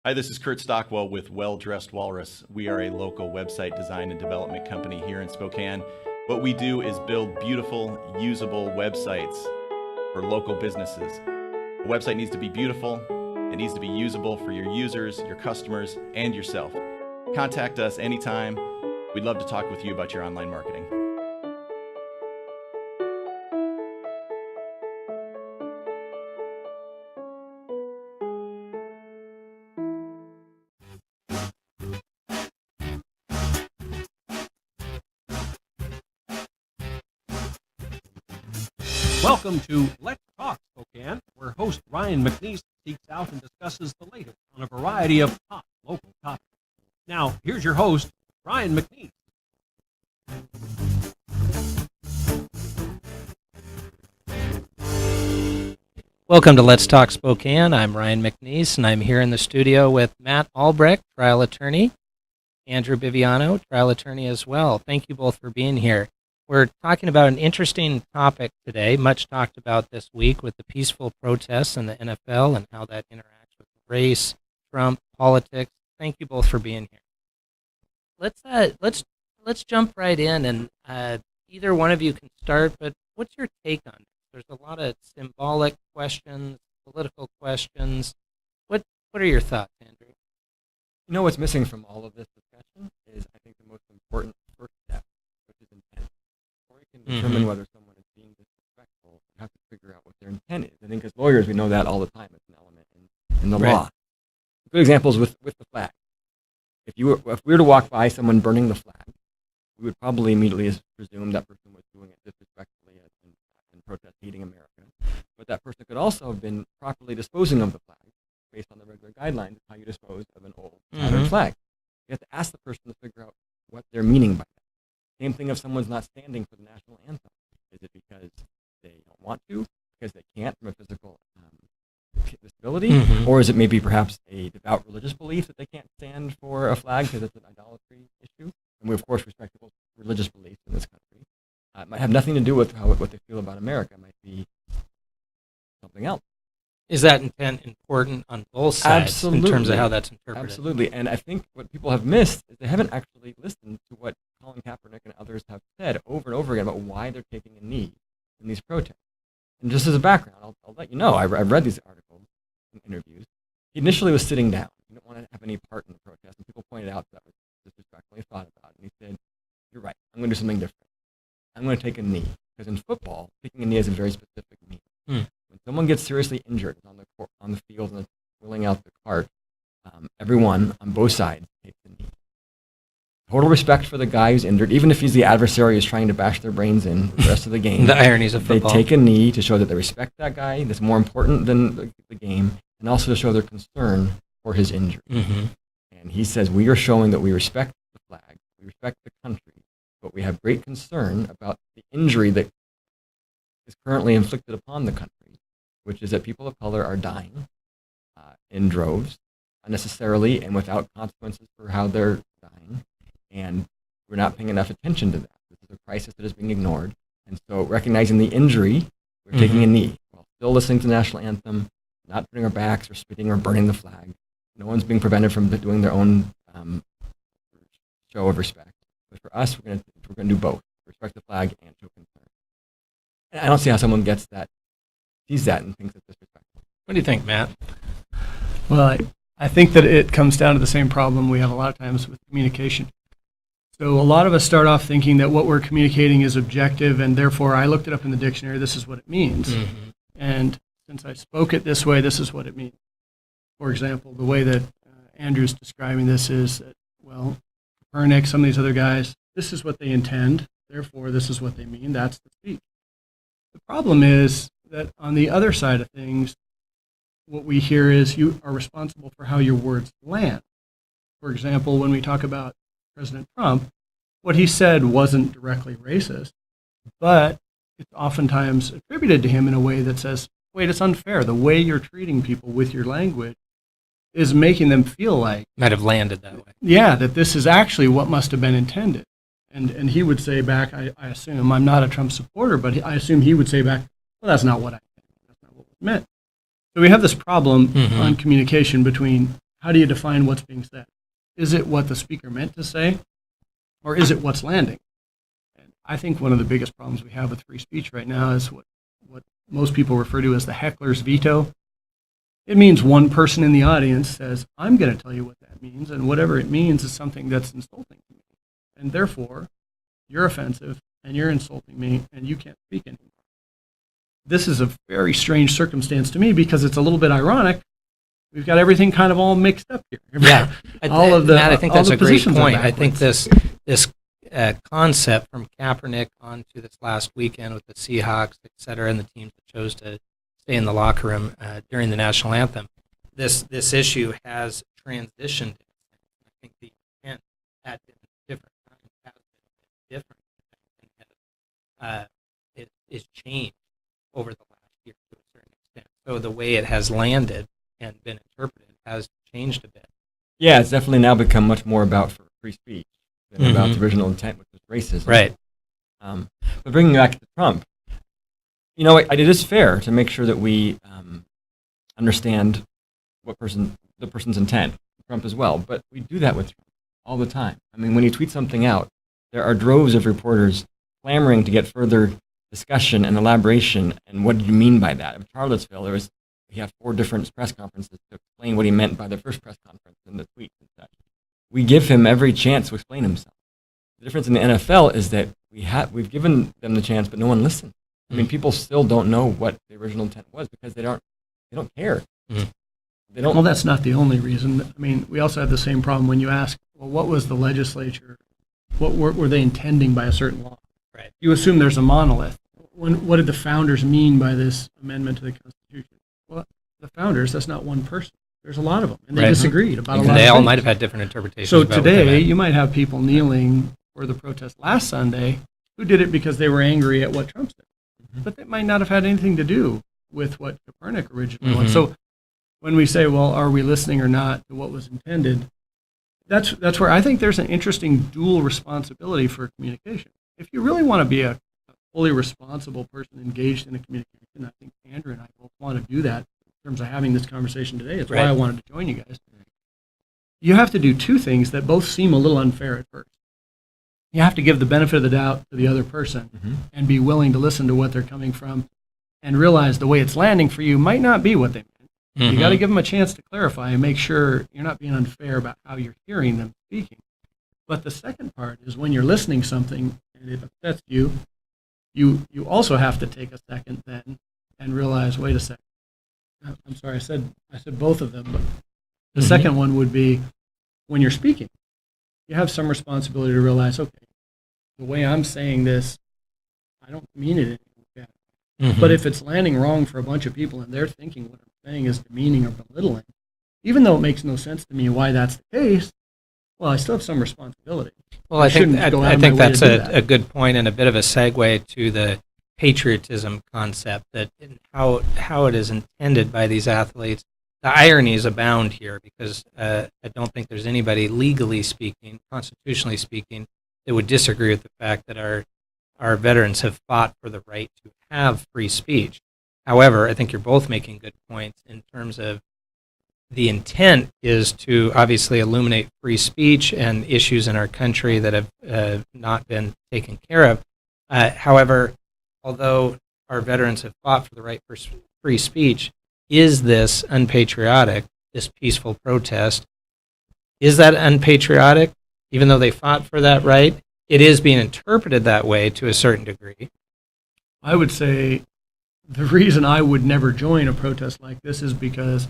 Hi, this is Kurt Stockwell with Well Dressed Walrus. We are a local website design and development company here in Spokane. What we do is build beautiful, usable websites for local businesses. A website needs to be beautiful, it needs to be usable for your users, your customers, and yourself. Contact us anytime. We'd love to talk with you about your online marketing. Welcome to Let's Talk Spokane, where host Ryan McNeese seeks out and discusses the latest on a variety of hot local topics. Now, here's your host, Ryan McNeese. Welcome to Let's Talk Spokane. I'm Ryan McNeese, and I'm here in the studio with Matt Albrecht, trial attorney, Andrew Biviano, trial attorney as well. Thank you both for being here. We're talking about an interesting topic today, much talked about this week with the peaceful protests in the NFL and how that interacts with race, Trump, politics. Thank you both for being here. Let's jump right in, and either one of you can start. But what's your take on this? There's a lot of symbolic questions, political questions. What are your thoughts, Andrew? You know what's missing from all of this discussion is, I think, the most important first step, which is intent. Before you can determine whether someone is being disrespectful, you have to figure out what their intent is. I think as lawyers, we know that all the time. It's an element in the law. Good examples with the flag. If we were to walk by someone burning the flag, we would probably immediately presume that person was doing it disrespectfully and protest hating America. But that person could also have been properly disposing of the flag based on the regular guidelines of how you dispose of an old tattered flag. You have to ask the person to figure out what they're meaning by that. Same thing if someone's not standing for the national anthem. Is it because they don't want to, because they can't from a physical disability, or is it maybe perhaps a devout religious belief that they can't stand for a flag because it's an idolatry issue? And we, of course, respect people's religious beliefs in this country. It might have nothing to do with what they feel about America. It might be something else. Is that intent important on both sides in terms of how that's interpreted? Absolutely. And I think what people have missed is they haven't actually listened to what Colin Kaepernick and others have said over and over again about why they're taking a knee in these protests. And just as a background, I'll let you know, I've read these articles and interviews. He initially was sitting down. He didn't want to have any part in the protest. And people pointed out that was disrespectful. He thought about it. And he said, you're right. I'm going to do something different. I'm going to take a knee. Because in football, taking a knee has a very specific meaning. When someone gets seriously injured on the field and wheeling out the cart, everyone on both sides takes a knee. Total respect for the guy who's injured, even if he's the adversary who's trying to bash their brains in the rest of the game. The ironies of football. They take a knee to show that they respect that guy. That's more important than the game, and also to show their concern for his injury. And he says, we are showing that we respect the flag, we respect the country, but we have great concern about the injury that is currently inflicted upon the country, which is that people of color are dying in droves, unnecessarily and without consequences for how they're dying. And we're not paying enough attention to that. This is a crisis that is being ignored. And so recognizing the injury, we're taking a knee while still listening to the national anthem, not putting our backs or spitting or burning the flag. No one's being prevented from doing their own show of respect. But for us, we're going to do both, respect the flag and show concern. And I don't see how someone sees that and thinks it's disrespectful. What do you think, Matt? Well, I think that it comes down to the same problem we have a lot of times with communication. So a lot of us start off thinking that what we're communicating is objective, and therefore I looked it up in the dictionary, this is what it means. And since I spoke it this way, this is what it means. For example, the way that Andrew's describing this is that, well, Copernic, some of these other guys, this is what they intend, therefore this is what they mean, that's the speech. The problem is that on the other side of things, what we hear is you are responsible for how your words land. For example, when we talk about President Trump, what he said wasn't directly racist, but it's oftentimes attributed to him in a way that says, wait, it's unfair. The way you're treating people with your language is making them feel like... Might have landed that way. Yeah, that this is actually what must have been intended. And he would say back, I assume, I'm not a Trump supporter, but I assume he would say back, well, that's not what I think. That's not what was meant. So we have this problem on communication between how do you define what's being said? Is it what the speaker meant to say, or is it what's landing? And I think one of the biggest problems we have with free speech right now is what most people refer to as the heckler's veto. It means one person in the audience says, I'm going to tell you what that means, and whatever it means is something that's insulting to me. And therefore, you're offensive, and you're insulting me, and you can't speak anymore. This is a very strange circumstance to me because it's a little bit ironic. We've got everything kind of all mixed up here. Yeah, Matt, I think that's a great point. I think backwards. this concept from Kaepernick onto this last weekend with the Seahawks, et cetera, and the teams that chose to stay in the locker room during the national anthem, this issue has transitioned. I think the intent at different times has been different, and is changed over the last year to a certain extent. So the way it has landed and been interpreted has changed a bit. Yeah, it's definitely now become much more about free speech than about the original intent, which was racism. Right. But bringing it back to Trump, it is fair to make sure that we understand the person's intent, Trump as well. But we do that with Trump all the time. I mean, when you tweet something out, there are droves of reporters clamoring to get further discussion and elaboration. And what did you mean by that? In Charlottesville, he had 4 different press conferences to explain what he meant by the first press conference and the tweets and such. We give him every chance to explain himself. The difference in the NFL is that we've given them the chance, but no one listened. I mean, people still don't know what the original intent was because they don't care. They don't. Well, that's not the only reason. I mean, we also have the same problem when you ask, well, what was the legislature? What were they intending by a certain law? Right. You assume there's a monolith. What did the founders mean by this amendment to the Constitution? Well, the founders, that's not one person. There's a lot of them, and they Right. disagreed about a lot And of they all things. might have had different interpretations. So about what they today, meant. you might have people kneeling for the protest last Sunday who did it because they were angry at what Trump said. But that might not have had anything to do with what Copernic originally wanted. So when we say, well, are we listening or not to what was intended, that's where I think there's an interesting dual responsibility for communication. If you really want to be a fully responsible person engaged in a communication, I think Andrew and I both want to do that in terms of having this conversation today. That's why I wanted to join you guys. You have to do 2 things that both seem a little unfair at first. You have to give the benefit of the doubt to the other person and be willing to listen to what they're coming from and realize the way it's landing for you might not be what they meant. You got to give them a chance to clarify and make sure you're not being unfair about how you're hearing them speaking. But the second part is when you're listening to something and it upsets you, you also have to take a second then and realize, wait a second. I'm sorry, I said both of them, but the second one would be when you're speaking. You have some responsibility to realize, okay, the way I'm saying this, I don't mean it like that. But if it's landing wrong for a bunch of people and they're thinking what I'm saying is demeaning or belittling, even though it makes no sense to me why that's the case, well, I still have some responsibility. Well, I think shouldn't go out of my way that's to do that. a good point and a bit of a segue to the patriotism concept, that how it is intended by these athletes. The ironies abound here because I don't think there's anybody legally speaking, constitutionally speaking, that would disagree with the fact that our veterans have fought for the right to have free speech. However, I think you're both making good points in terms of the intent is to obviously illuminate free speech and issues in our country that have not been taken care of. However, although our veterans have fought for the right for free speech, is this unpatriotic, this peaceful protest? Is that unpatriotic, even though they fought for that right? It is being interpreted that way to a certain degree. I would say the reason I would never join a protest like this is because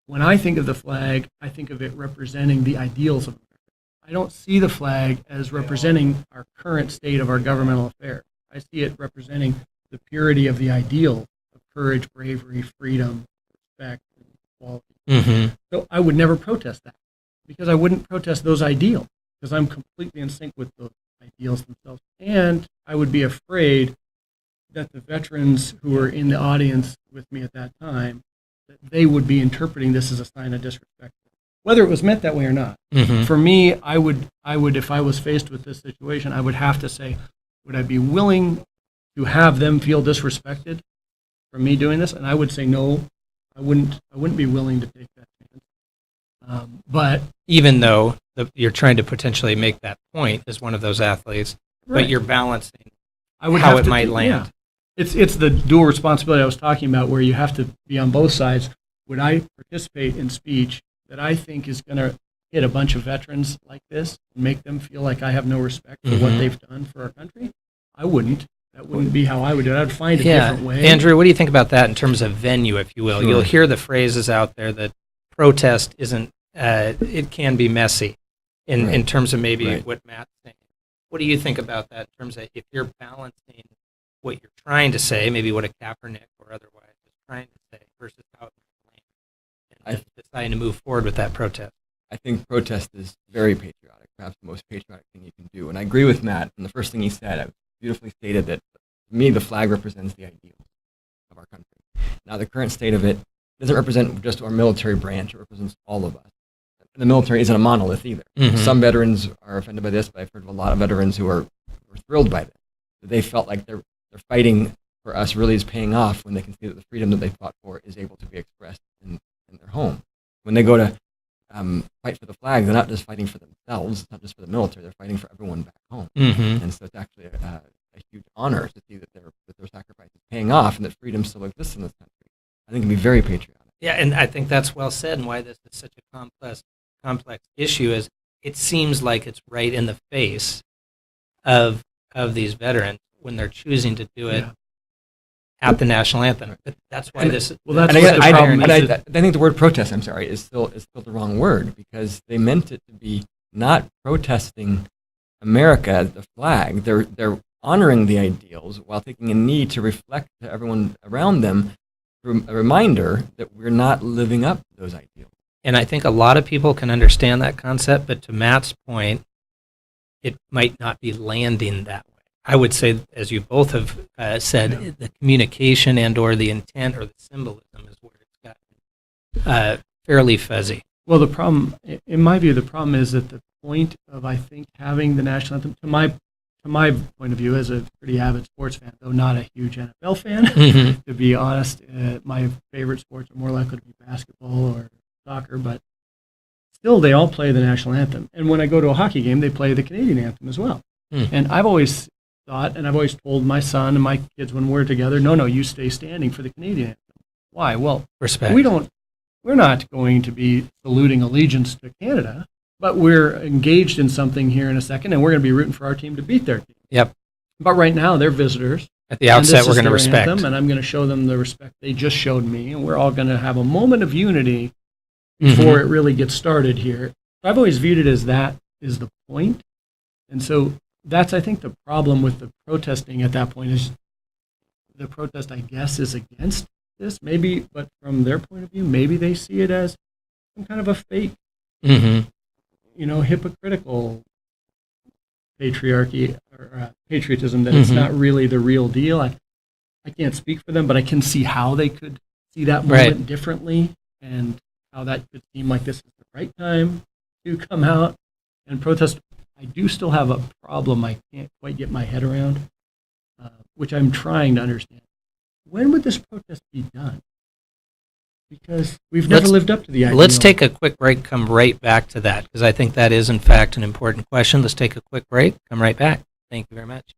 when I think of the flag, I think of it representing the ideals of America. I don't see the flag as representing our current state of our governmental affairs. I see it representing the purity of the ideal of courage, bravery, freedom, respect, and equality. So I would never protest that because I wouldn't protest those ideals because I'm completely in sync with those ideals themselves. And I would be afraid that the veterans who were in the audience with me at that time, that they would be interpreting this as a sign of disrespect, whether it was meant that way or not. For me, I would, if I was faced with this situation, I would have to say, would I be willing to have them feel disrespected for me doing this? And I would say no. I wouldn't be willing to take that chance. But Even though you're trying to potentially make that point as one of those athletes, Right. but you're balancing I would how have it to might do- land. yeah. It's the dual responsibility I was talking about, where you have to be on both sides. Would I participate in speech that I think is going to hit a bunch of veterans like this and make them feel like I have no respect for what Mhm. they've done for our country? I wouldn't. That wouldn't be how I would do it. I'd find a Yeah. different way. Andrew, what do you think about that in terms of venue, if you will? Sure. You'll hear the phrases out there that protest isn't, it can be messy in Right. terms of maybe Right. what Matt's saying. What do you think about that in terms of if you're balancing what you're trying to say, maybe what a Kaepernick or otherwise is trying to say versus how it might land, and deciding to move forward with that protest? I think protest is very patriotic, perhaps the most patriotic thing you can do. And I agree with Matt. And the first thing he said, I beautifully stated that to me, the flag represents the ideals of our country. Now, the current state of it doesn't represent just our military branch, it represents all of us. And the military isn't a monolith either. Mhm. Some veterans are offended by this, but I've heard of a lot of veterans who are thrilled by this. They felt like they're fighting for us really is paying off when they can see that the freedom that they fought for is able to be expressed in their home. When they go to fight for the flag, they're not just fighting for themselves, it's not just for the military, they're fighting for everyone back home. Mm-hmm. And so it's actually a huge honor to see that their sacrifice is paying off and that freedom still exists in this country. I think it can be very patriotic. Yeah, and I think that's well said, and why this is such a complex issue is it seems like it's right in the face of these veterans when they're choosing to do it Yeah. at the national anthem. But that's why And- this. Well, that's And what again, the problem is. I think the word protest, I'm sorry, is still the wrong word because they meant it to be not protesting America, the flag. They're honoring the ideals while taking a knee to reflect to everyone around them a reminder that we're not living up to those ideals. And I think a lot of people can understand that concept, but to Matt's point, it might not be landing that way. I would say, as you both have said, Yeah. the communication and or the intent or the symbolism is where it's got fairly fuzzy. Well, the problem, in my view, the problem is that the point of, I think, having the national anthem, to my point of view, as a pretty avid sports fan, though not a huge NFL fan, Mhm. to be honest, my favorite sports are more likely to be basketball or soccer, but still, they all play the national anthem. And when I go to a hockey game, they play the Canadian anthem as well. Hmm. And I've always thought, and I've always told my son and my kids when we're together, no, you stay standing for the Canadian anthem. Why? Well, Respect. we're not going to be saluting allegiance to Canada, but we're engaged in something here in a second, and we're going to be rooting for our team to beat their team. Yep. But right now, they're visitors. At the and outset, this we're is going to their respect. anthem, and I'm going to show them the respect they just showed me, and we're all going to have a moment of unity before Mhm. it really gets started here. I've always viewed it as that is the point. And so that's, I think, the problem with the protesting at that point is the protest, I guess, is against this, maybe, but from their point of view, maybe they see it as some kind of a fake, Mhm. hypocritical patriarchy or patriotism, that it's Mhm. not really the real deal. I can't speak for them, but I can see how they could see that Right. moment differently and how that could seem like this is the right time to come out and protest. I do still have a problem I can't quite get my head around, which I'm trying to understand. When would this protest be done? Because we've never Let's- lived up to the ideal. Let's take a quick break, come right back to that, because I think that is, in fact, an important question. Let's take a quick break, come right back. Thank you very much.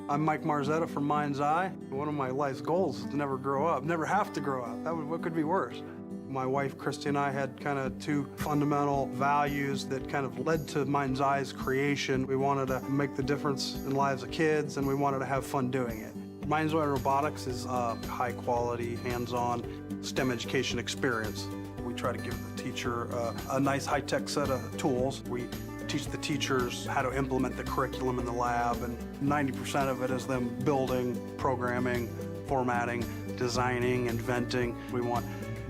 I'm Mike Marzetta from Mind's Eye. One of my life's goals is to never grow up, never have to grow up. What could be worse? My wife, Christy, and I had kind of two fundamental values that kind of led to Mind's Eye's creation. We wanted to make the difference in lives of kids, and we wanted to have fun doing it. Mind's Eye Robotics is a high-quality, hands-on STEM education experience. We try to give the teacher a nice high-tech set of tools. We teach the teachers how to implement the curriculum in the lab, and 90% of it is them building, programming, formatting, designing, inventing. We want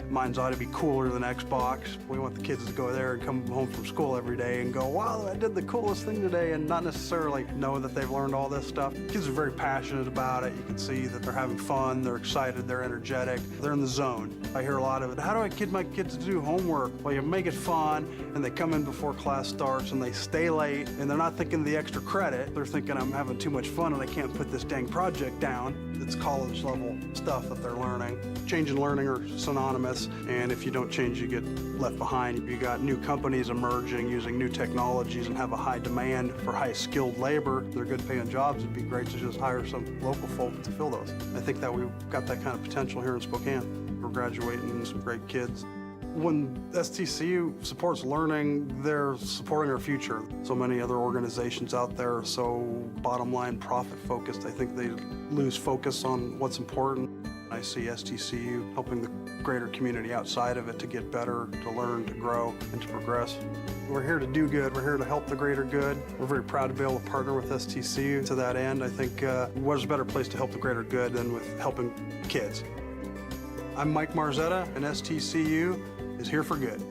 Mind's Eye to be cooler than Xbox. We want the kids to go there and come home from school every day and go, wow, I did the coolest thing today, and not necessarily know that they've learned all this stuff. Kids are very passionate about it. You can see that they're having fun, they're excited, they're energetic, they're in the zone. I hear a lot of it, how do I get my kids to do homework? Well, you make it fun, and they come in before class starts, and they stay late, and they're not thinking the extra credit. They're thinking, I'm having too much fun, and I can't put this dang project down. It's college level stuff that they're learning. Change and learning are synonymous. this. And if you don't change, you get left behind. You got new companies emerging using new technologies and have a high demand for high skilled labor. They're good paying jobs. It'd be great to just hire some local folk to fill those. I think that we've got that kind of potential here in Spokane. We're graduating some great kids. When STCU supports learning, they're supporting our future. So many other organizations out there are so bottom line profit focused. I think they lose focus on what's important. I see STCU helping the greater community outside of it to get better, to learn, to grow, and to progress. We're here to do good. We're here to help the greater good. We're very proud to be able to partner with STCU to that end. I think what is a better place to help the greater good than with helping kids? I'm Mike Marzetta, and STCU is here for good.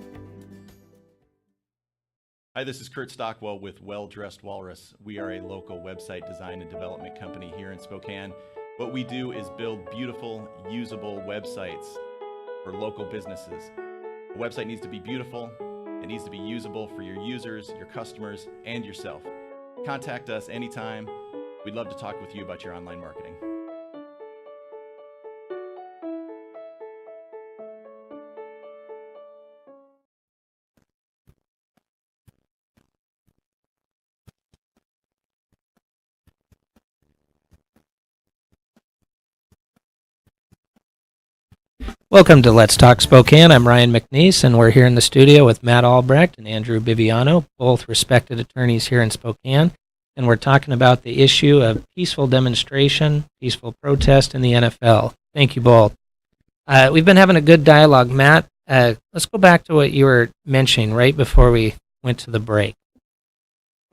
Hi, this is Kurt Stockwell with Well Dressed Walrus. We are a local website design and development company here in Spokane. What we do is build beautiful, usable websites for local businesses. A website needs to be beautiful, it needs to be usable for your users, your customers, and yourself. Contact us anytime. We'd love to talk with you about your online marketing. Welcome to Let's Talk Spokane. I'm Ryan McNeese, and we're here in the studio with Matt Albrecht and Andrew Biviano, both respected attorneys here in Spokane. And we're talking about the issue of peaceful demonstration, peaceful protest in the NFL. Thank you both. We've been having a good dialogue. Matt, let's go back to what you were mentioning right before we went to the break.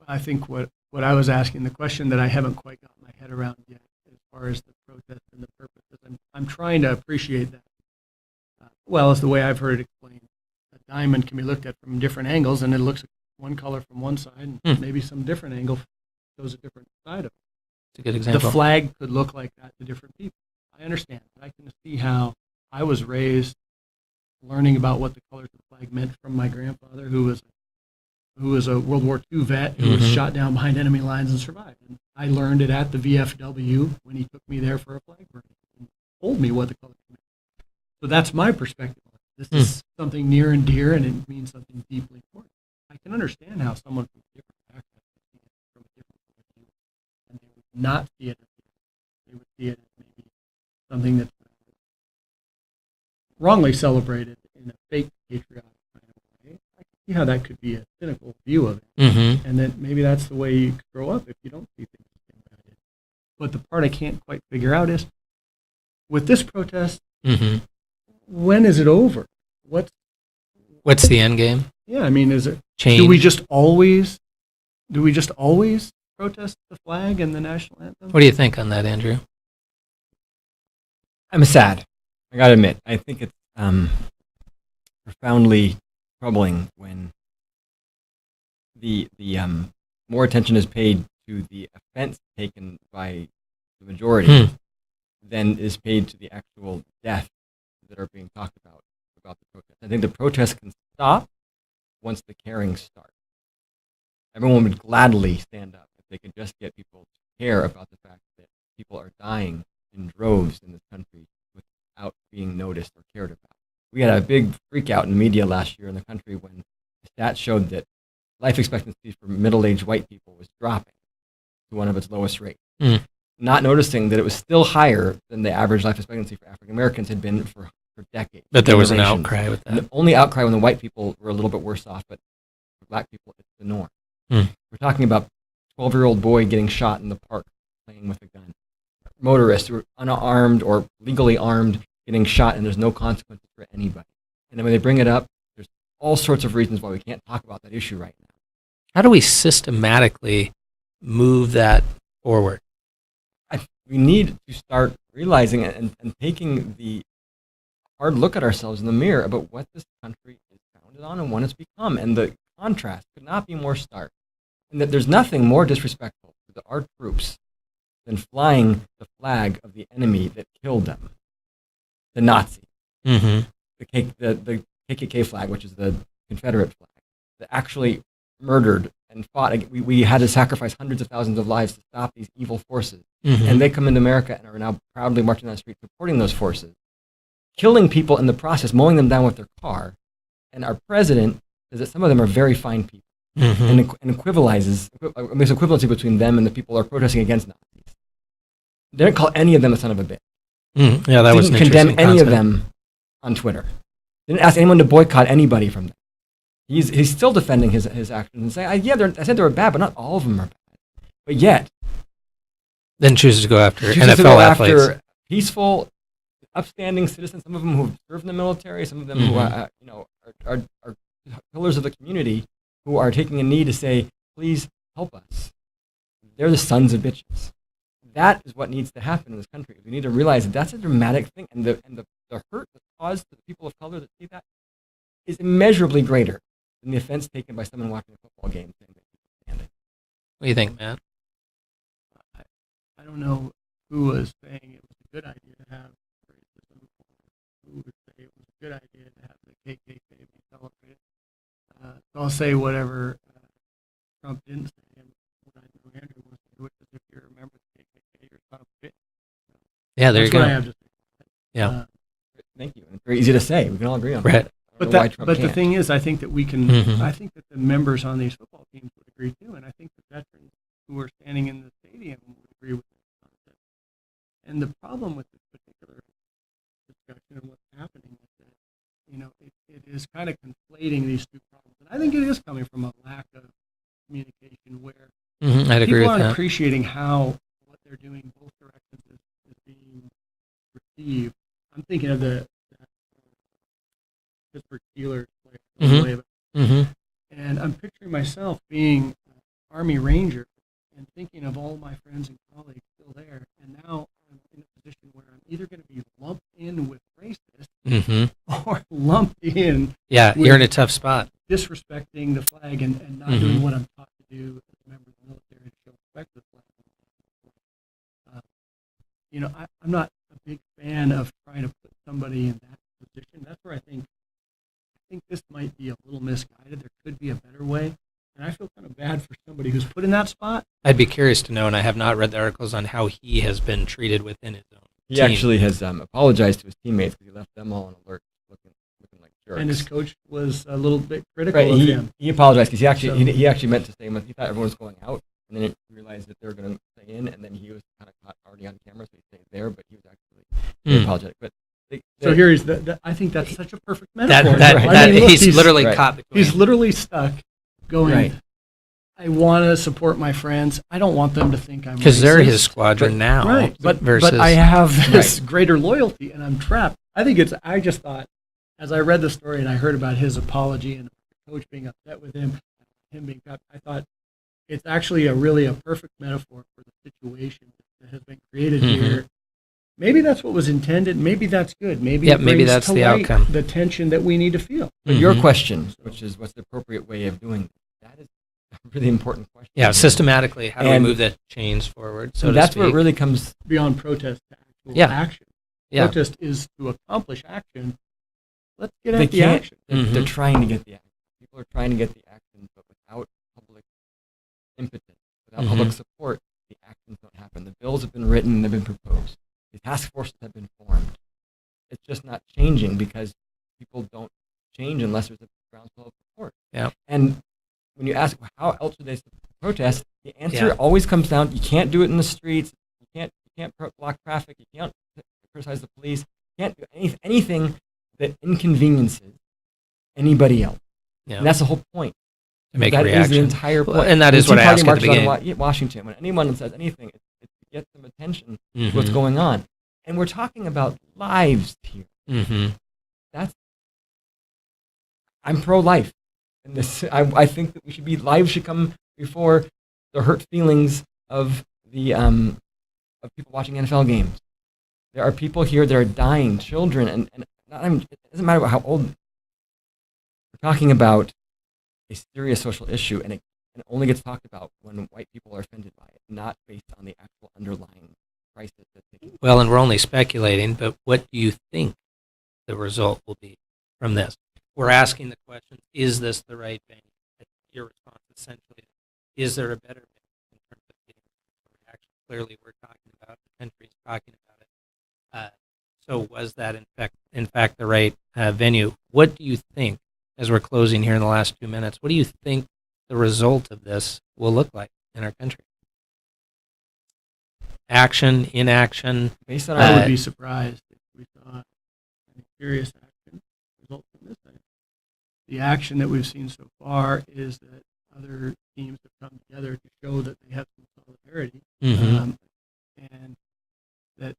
I think what I was asking, the question that I haven't quite got my head around yet, as far as the protest and the purposes, I'm trying to appreciate that. Well, as the way I've heard it explained, a diamond can be looked at from different angles, and it looks one color from one side, and maybe some different angle shows a different side of it. It's a good example. The flag could look like that to different people. I understand. I can see how I was raised learning about what the colors of the flag meant from my grandfather, who was a World War II vet who was shot down behind enemy lines and survived. And I learned it at the VFW when he took me there for a flag burning and told me what the colors meant. So that's my perspective. This is something near and dear, and it means something deeply important. I can understand how someone from a different background would see it from a different point of view, and they would not see it as they would see it as maybe something that's wrongly celebrated in a fake patriotic kind of way. I can see how that could be a cynical view of it, and that maybe that's the way you grow up if you don't see things the same way I did. But the part I can't quite figure out is, with this protest, when is it over? What's the end game? Yeah, I mean, is it Change. Do we just always protest the flag and the national anthem? What do you think on that, Andrew? I'm sad. I gotta admit, I think it's profoundly troubling when the more attention is paid to the offense taken by the majority than is paid to the actual death that are being talked about the protest. I think the protest can stop once the caring starts. Everyone would gladly stand up if they could just get people to care about the fact that people are dying in droves in this country without being noticed or cared about. We had a big freak out in the media last year in the country when the stats showed that life expectancy for middle-aged white people was dropping to one of its lowest rates. Not noticing that it was still higher than the average life expectancy for African Americans had been for decades. But there was an outcry with that. And the only outcry when the white people were a little bit worse off, but for black people, it's the norm. We're talking about a 12-year-old boy getting shot in the park playing with a gun. Motorists who are unarmed or legally armed getting shot, and there's no consequences for anybody. And then when they bring it up, there's all sorts of reasons why we can't talk about that issue right now. How do we systematically move that forward? We need to start realizing and taking the hard look at ourselves in the mirror about what this country is founded on and what it's become. And the contrast could not be more stark. And that there's nothing more disrespectful to our troops than flying the flag of the enemy that killed them, the Nazi. The KKK flag, which is the Confederate flag, that actually murdered and fought. We had to sacrifice hundreds of thousands of lives to stop these evil forces. And they come into America and are now proudly marching down the street supporting those forces. killing people in the process, mowing them down with their car. And our president says that some of them are very fine people, and makes equivalency between them and the people who are protesting against Nazis. They didn't call any of them a son of a bitch. Yeah, that was an Didn't interesting condemn any of concept. them on Twitter. Didn't ask anyone to boycott anybody from them. He's still defending his actions and saying, I said they were bad, but not all of them are bad. But yet, Then chooses to go after chooses to NFL go athletes. after peaceful, upstanding citizens. Some of them who have served in the military. Some of them who are pillars of the community who are taking a knee to say, "Please help us." They're the sons of bitches. That is what needs to happen in this country. We need to realize that that's a dramatic thing, and the hurt that's caused to the people of color that see that is immeasurably greater than the offense taken by someone watching a football game saying that people stand it. What do you think, Matt? I don't know who was saying it was a good idea to have racism, who would say it was a good idea to have the KKK be celebrated. So I'll say whatever Trump didn't say, and what I know Andrew wants to do it, is if you remember the KKK, you're son of a bitch. Yeah, there That's you what go. I have to say. Yeah. Thank you. And it's very easy to say. We can all agree on Right. that. I don't know why Trump But the can't. thing is, I think that we can. I think that the members on these football teams would agree too, and I think the veterans who are standing in the stadium would agree with this concept. And the problem with this particular discussion and what's happening is that it is kind of conflating these two problems, and I think it is coming from a lack of communication where I'd agree people with aren't that. appreciating how what they're doing both directions is being received. I'm thinking of the Pittsburgh Steelers player, and I'm picturing myself being an Army Ranger and thinking of all my friends and colleagues still there, and now I'm in a position where I'm either going to be lumped in with racists or lumped in Yeah, with you're in a tough spot. disrespecting the flag and not doing what I'm taught to do as a member of the military to show respect to the flag. I'm not a big fan of trying to put somebody in that position. That's where I think this might be a little misguided. There could be a better way. And I feel kind of bad for somebody who's put in that spot. I'd be curious to know, and I have not read the articles on how he has been treated within his own He team. actually has apologized to his teammates because he left them all on alert, looking like jerks. And his coach was a little bit critical Right, of him. he apologized because he So- actually meant to stay in. He thought everyone was going out, and then he realized that they were going to stay in, and then he was kind of caught already on camera, so he stayed there, but he was actually very apologetic. But So here he's I think that's such a perfect metaphor. Look, he's literally right. caught between. He's literally stuck going, Right. I want to support my friends. I don't want them to think I'm Because they're his racist." squadron now. Right, but versus, I have this greater loyalty, and I'm trapped. I just thought, as I read the story and I heard about his apology and the coach being upset with him being trapped, I thought it's actually a perfect metaphor for the situation that has been created here. Maybe that's what was intended. Maybe that's good. Maybe it maybe brings that's to the light outcome. the tension that we need to feel. But your question, which is what's the appropriate way of doing that is a really important question. Yeah, systematically, how do we And- move the chains forward? So So to that's where it speak? really comes. Beyond protest to actual Yeah. action. Yeah. Protest is to accomplish action. Let's get They at the can't. action. They're trying to get the action. People are trying to get the action, but without public impetus, without public support, the actions don't happen. The bills have been written, they've been proposed. The task forces have been formed. It's just not changing because people don't change unless there's a groundswell of support. Yeah. And when you ask how else should they protest, the answer Yeah. always comes down: you can't do it in the streets. You can't block traffic. You can't criticize the police. You can't do anything that inconveniences anybody else. Yeah. And that's the whole point. To make That a is reaction. the entire point. Well, and that is When what I Tea Party asked at the marches beginning. on Washington. When anyone says anything, it's to get some attention to Mhm. what's going on. And we're talking about lives here. Mhm. I'm pro-life. And this, I think that lives should come before the hurt feelings of the of people watching NFL games. There are people here that are dying, children, and not even, it doesn't matter how old. We're talking about a serious social issue, and it only gets talked about when white people are offended by it, not based on the actual underlying crisis that's taking place. Well, and we're only speculating, but what do you think the result will be from this? We're asking the question, is this the right venue? Your response essentially, is there a better venue in terms of getting a reaction? Clearly, we're talking about, the country's talking about it. So was that in fact the right venue? What do you think, as we're closing here in the last 2 minutes, what do you think the result of this will look like in our country? Action, inaction? Based on I our would be surprised if we saw any serious action result from this thing. The action that we've seen so far is that other teams have come together to show that they have some solidarity, Mhm. and that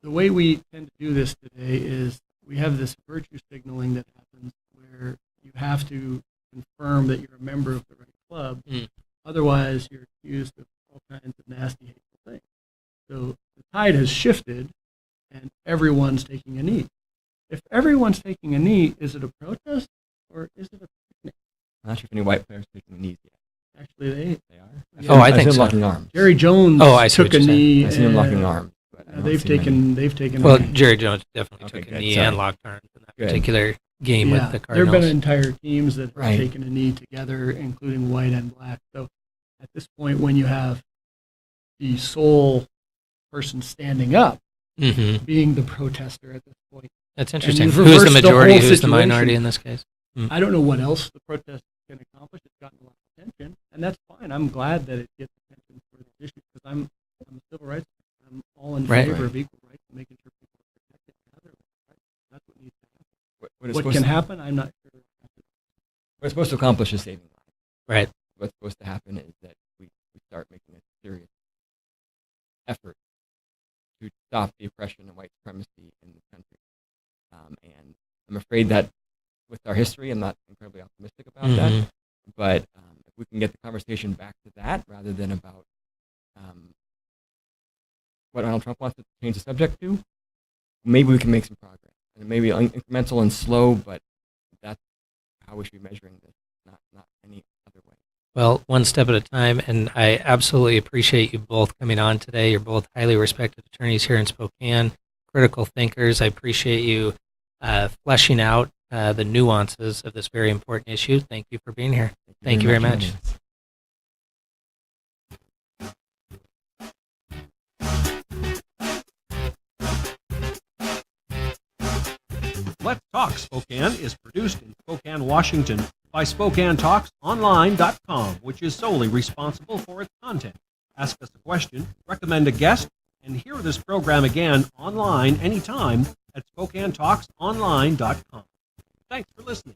the way we tend to do this today is we have this virtue signaling that happens where you have to confirm that you're a member of the right club. Mm. Otherwise, you're accused of all kinds of nasty, hateful things. So the tide has shifted, and everyone's taking a knee. If everyone's taking a knee, is it a protest or is it a picnic? I'm not sure if any white players are taking knees yet. Actually, They are. Yeah. Oh, I I've think seen so. them locking arms. Jerry Jones Oh, I see took what a you're saying. knee. I've seen them locking and, arms. But I don't They've see many. taken. Well, a knee. Jerry Jones definitely Okay, took a good. knee Sorry. and locked arms in that Good. particular game with the There have Cardinals. been entire teams that have Right. taken a knee together, including white and black. So at this point, when you have the sole person standing up Mhm. being the protester at this point, That's interesting. you've Who's the reversed the majority? whole Who's the situation. minority in this case? I don't know what else the protest can accomplish. It's gotten a lot of attention, and that's fine. I'm glad that it gets attention for this issue because I'm a civil rights person. I'm all in Right. favor Right. of equal rights and making sure people are protected and have their rights. That's what needs to happen. What What it's can supposed to- happen, I'm not sure. What it's supposed to accomplish is saving lives. Right. What's supposed to happen is that we start making a serious effort to stop the oppression and white supremacy in this country. And I'm afraid that with our history, I'm not incredibly optimistic about Mhm. that. But if we can get the conversation back to that rather than about what Donald Trump wants to change the subject to, maybe we can make some progress. And it may be incremental and slow, but that's how we should be measuring this, not any other way. Well, one step at a time, and I absolutely appreciate you both coming on today. You're both highly respected attorneys here in Spokane, critical thinkers. I appreciate you fleshing out the nuances of this very important issue. Thank you for being here. Thank you very much. for having us. Let's Talk Spokane is produced in Spokane, Washington by SpokaneTalksOnline.com, which is solely responsible for its content. Ask us a question, recommend a guest, and hear this program again online anytime at SpokaneTalksOnline.com. Thanks for listening.